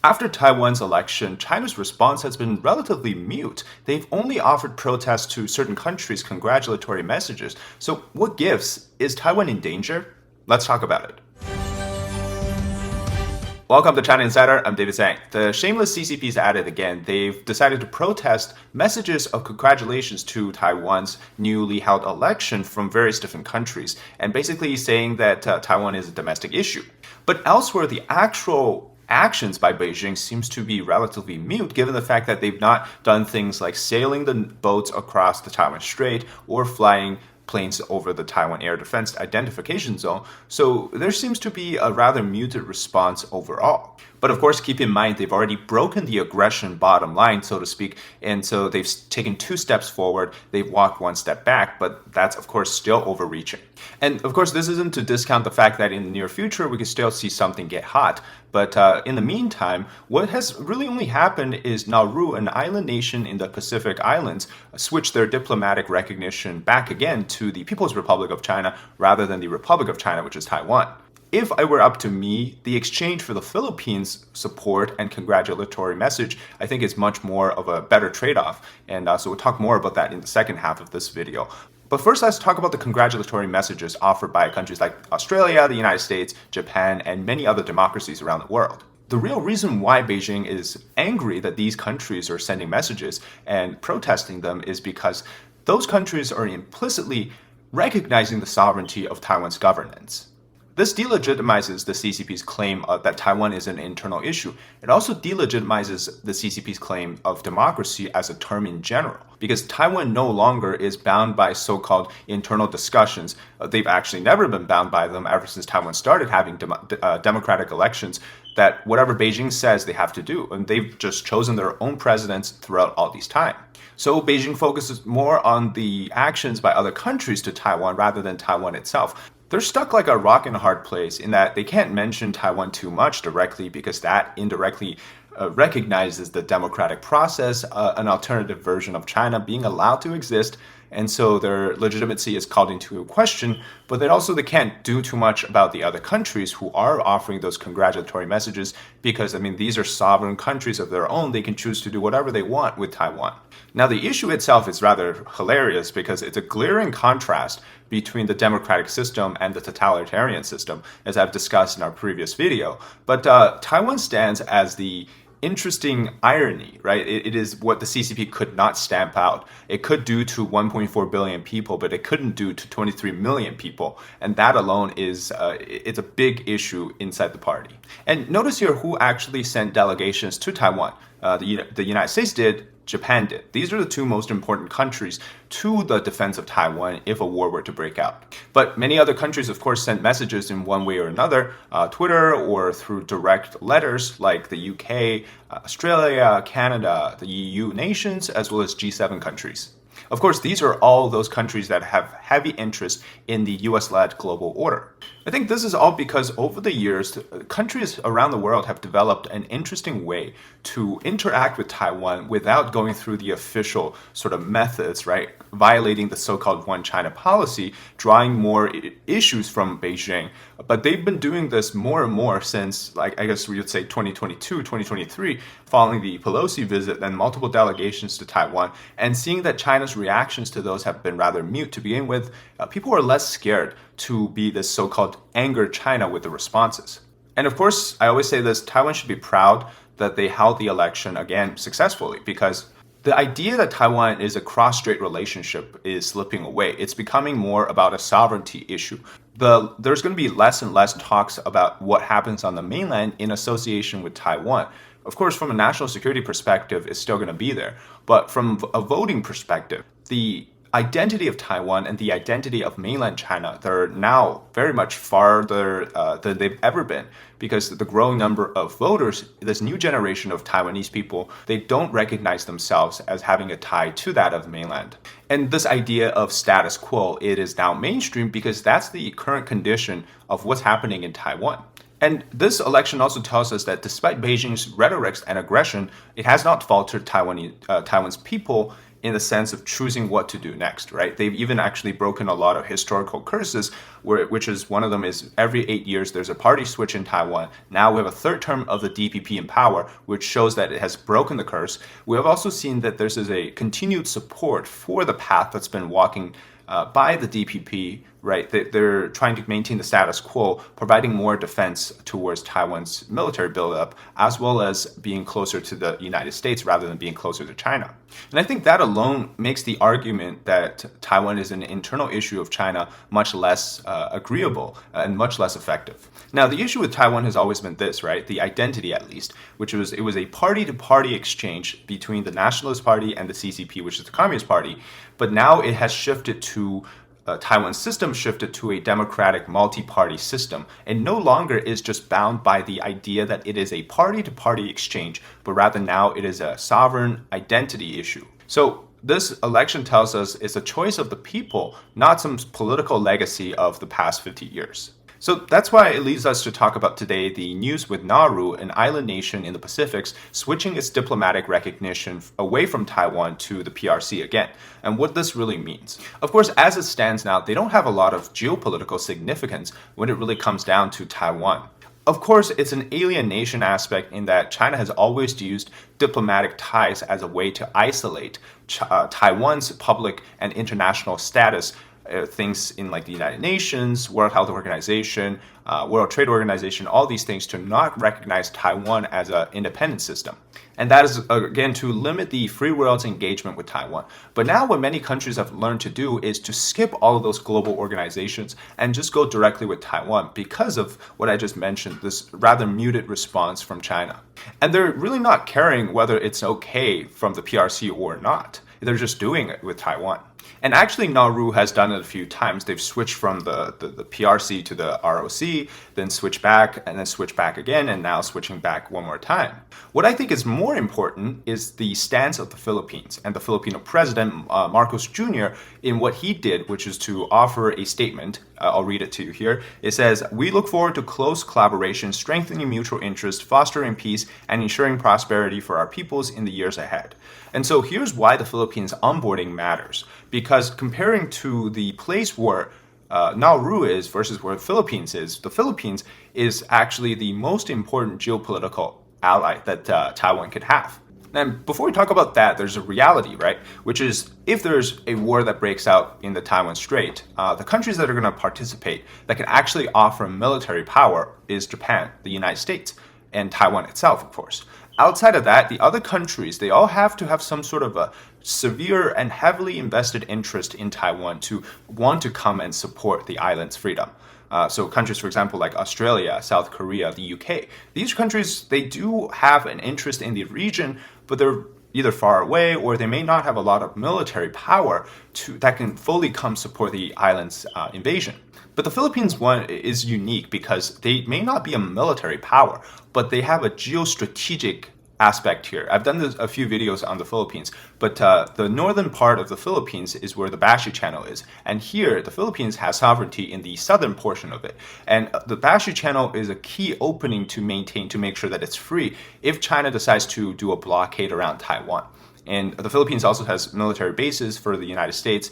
After Taiwan's election, China's response has been relatively mute. They've only offered protests to certain countries congratulatory messages. So, what gives? Is Taiwan in danger? Let's talk about it. Welcome to China Insider, I'm David Zhang. The shameless CCP's at it again. They've decided to protest messages of congratulations to Taiwan's newly held election from various different countries, and basically saying that Taiwan is a domestic issue. But elsewhere, the actual actions by Beijing seems to be relatively mute, given the fact that they've not done things like sailing the boats across the Taiwan Strait or flying planes over the Taiwan Air Defense Identification Zone, so there seems to be a rather muted response overall. But of course, keep in mind, they've already broken the aggression bottom line, so to speak, and so they've taken 2 steps forward, they've walked 1 step back, but that's of course still overreaching. And of course, this isn't to discount the fact that in the near future, we could still see something get hot. But in the meantime, what has really only happened is Nauru, an island nation in the Pacific Islands, switched their diplomatic recognition back again to the People's Republic of China rather than the Republic of China, which is Taiwan. If it were up to me, the exchange for the Philippines' support and congratulatory message, I think is much more of a better trade-off. And so we'll talk more about that in the second half of this video. But first, let's talk about the congratulatory messages offered by countries like Australia, the United States, Japan, and many other democracies around the world. The real reason why Beijing is angry that these countries are sending messages and protesting them is because those countries are implicitly recognizing the sovereignty of Taiwan's governance. This delegitimizes the CCP's claim that Taiwan is an internal issue. It also delegitimizes the CCP's claim of democracy as a term in general, because Taiwan no longer is bound by so-called internal discussions. They've actually never been bound by them ever since Taiwan started having democratic elections, that whatever Beijing says they have to do, and they've just chosen their own presidents throughout all these time. So Beijing focuses more on the actions by other countries to Taiwan rather than Taiwan itself. They're stuck like a rock in a hard place in that they can't mention Taiwan too much directly because that indirectly recognizes the democratic process, an alternative version of China being allowed to exist, and so their legitimacy is called into question. But then also they can't do too much about the other countries who are offering those congratulatory messages because, I mean, these are sovereign countries of their own. They can choose to do whatever they want with Taiwan. Now, the issue itself is rather hilarious because it's a glaring contrast between the democratic system and the totalitarian system, as I've discussed in our previous video. But Taiwan stands as the interesting irony, right? It is what the CCP could not stamp out. It could do to 1.4 billion people, but it couldn't do to 23 million people. And that alone is, it's a big issue inside the party. And notice here who actually sent delegations to Taiwan. The United States did, Japan did. These are the 2 most important countries to the defense of Taiwan if a war were to break out. But many other countries, of course, sent messages in one way or another, Twitter or through direct letters like the UK, Australia, Canada, the EU nations, as well as G7 countries. Of course, these are all those countries that have heavy interest in the US-led global order. I think this is all because over the years, countries around the world have developed an interesting way to interact with Taiwan without going through the official sort of methods, right? Violating the so-called One China policy, drawing more issues from Beijing. But they've been doing this more and more since, like, I guess we would say 2022, 2023, following the Pelosi visit and multiple delegations to Taiwan, and seeing that China's reactions to those have been rather mute to begin with, people are less scared to be this so-called anger China with the responses. And of course, I always say this, Taiwan should be proud that they held the election again successfully, because the idea that Taiwan is a cross-strait relationship is slipping away. It's becoming more about a sovereignty issue. There's going to be less and less talks about what happens on the mainland in association with Taiwan. Of course, from a national security perspective, it's still going to be there. But from a voting perspective, the identity of Taiwan and the identity of mainland China, they're now very much farther than they've ever been, because the growing number of voters, this new generation of Taiwanese people, they don't recognize themselves as having a tie to that of mainland. And this idea of status quo, it is now mainstream because that's the current condition of what's happening in Taiwan. And this election also tells us that despite Beijing's rhetorics and aggression, it has not faltered Taiwan's people in the sense of choosing what to do next, right? They've even actually broken a lot of historical curses, which is one of them is every 8 years there's a party switch in Taiwan. Now we have a third term of the DPP in power, which shows that it has broken the curse. We have also seen that there's a continued support for the path that's been walking by the DPP, right? They're trying to maintain the status quo, providing more defense towards Taiwan's military buildup, as well as being closer to the United States rather than being closer to China. And I think that alone makes the argument that Taiwan is an internal issue of China much less agreeable and much less effective. Now, the issue with Taiwan has always been this, right? The identity, at least, which was it was a party-to-party exchange between the Nationalist Party and the CCP, which is the Communist Party. But now it has shifted to Taiwan's system shifted to a democratic multi-party system and no longer is just bound by the idea that it is a party-to-party exchange, but rather now it is a sovereign identity issue. So this election tells us it's a choice of the people, not some political legacy of the past 50 years. So that's why it leads us to talk about today the news with Nauru, an island nation in the Pacifics, switching its diplomatic recognition away from Taiwan to the PRC again, and what this really means. Of course, as it stands now, they don't have a lot of geopolitical significance when it really comes down to Taiwan. Of course, it's an alienation aspect in that China has always used diplomatic ties as a way to isolate Taiwan's public and international status. Things in like the United Nations, World Health Organization, World Trade Organization, all these things to not recognize Taiwan as an independent system. And that is, again, to limit the free world's engagement with Taiwan. But now what many countries have learned to do is to skip all of those global organizations and just go directly with Taiwan because of what I just mentioned, this rather muted response from China. And they're really not caring whether it's okay from the PRC or not. They're just doing it with Taiwan. And actually, Nauru has done it a few times. They've switched from the PRC to the ROC, then switched back, and then switched back again, and now switching back one more time. What I think is more important is the stance of the Philippines and the Filipino president, Marcos Jr., in what he did, which is to offer a statement. I'll read it to you here. It says, "We look forward to close collaboration, strengthening mutual interest, fostering peace, and ensuring prosperity for our peoples in the years ahead." And so here's why the Philippines onboarding matters. Because comparing to the place where Nauru is versus where the Philippines is actually the most important geopolitical ally that Taiwan could have. And before we talk about that, there's a reality, right? Which is if there's a war that breaks out in the Taiwan Strait, the countries that are going to participate that can actually offer military power is Japan, the United States, and Taiwan itself, of course. Outside of that, the other countries, they all have to have some sort of a severe and heavily invested interest in Taiwan to want to come and support the island's freedom. So countries, for example, like Australia, South Korea, the UK, these countries, they do have an interest in the region, but they're either far away or they may not have a lot of military power that can fully come support the island's invasion. But the Philippines one is unique because they may not be a military power, but they have a geostrategic aspect here. I've done a few videos on the Philippines, but the northern part of the Philippines is where the Bashi Channel is. And here, the Philippines has sovereignty in the southern portion of it. And the Bashi Channel is a key opening to make sure that it's free if China decides to do a blockade around Taiwan. And the Philippines also has military bases for the United States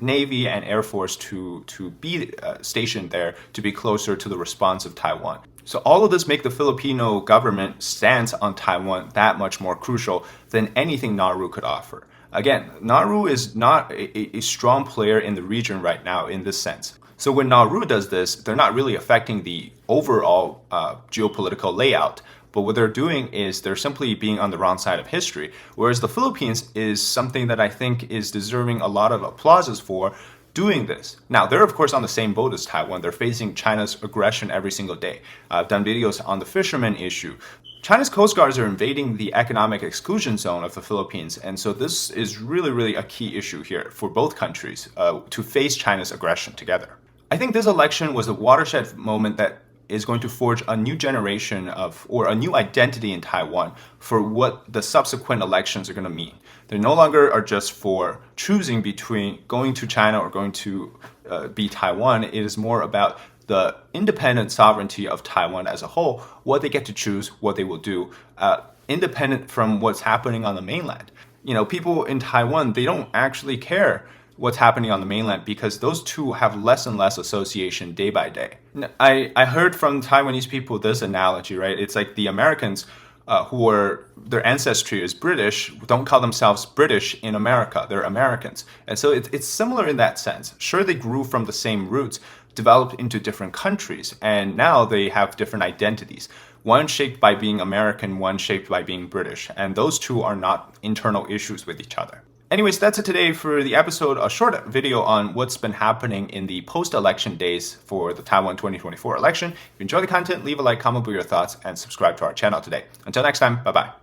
Navy and Air Force to be stationed there to be closer to the response of Taiwan. So all of this make the Filipino government stance on Taiwan that much more crucial than anything Nauru could offer. Again, Nauru is not a strong player in the region right now in this sense. So when Nauru does this, they're not really affecting the overall geopolitical layout. But what they're doing is they're simply being on the wrong side of history. Whereas the Philippines is something that I think is deserving a lot of applauses for doing this. Now, they're of course on the same boat as Taiwan. They're facing China's aggression every single day. I've done videos on the fishermen issue. China's coast guards are invading the economic exclusion zone of the Philippines. And so this is really, really a key issue here for both countries to face China's aggression together. I think this election was a watershed moment that is going to forge a new generation or a new identity in Taiwan for what the subsequent elections are going to mean. They no longer are just for choosing between going to China or going to be Taiwan. It is more about the independent sovereignty of Taiwan as a whole, what they get to choose, what they will do, independent from what's happening on the mainland. people in Taiwan, they don't actually care what's happening on the mainland because those two have less and less association day by day. I heard from Taiwanese people this analogy, right? It's like the Americans who are their ancestry is British don't call themselves British in America. They're Americans. And so it's similar in that sense. Sure, they grew from the same roots, developed into different countries, and now they have different identities. One shaped by being American, one shaped by being British. And those two are not internal issues with each other. Anyways, that's it today for the episode, a short video on what's been happening in the post-election days for the Taiwan 2024 election. If you enjoy the content, leave a like, comment with your thoughts, and subscribe to our channel today. Until next time, bye-bye.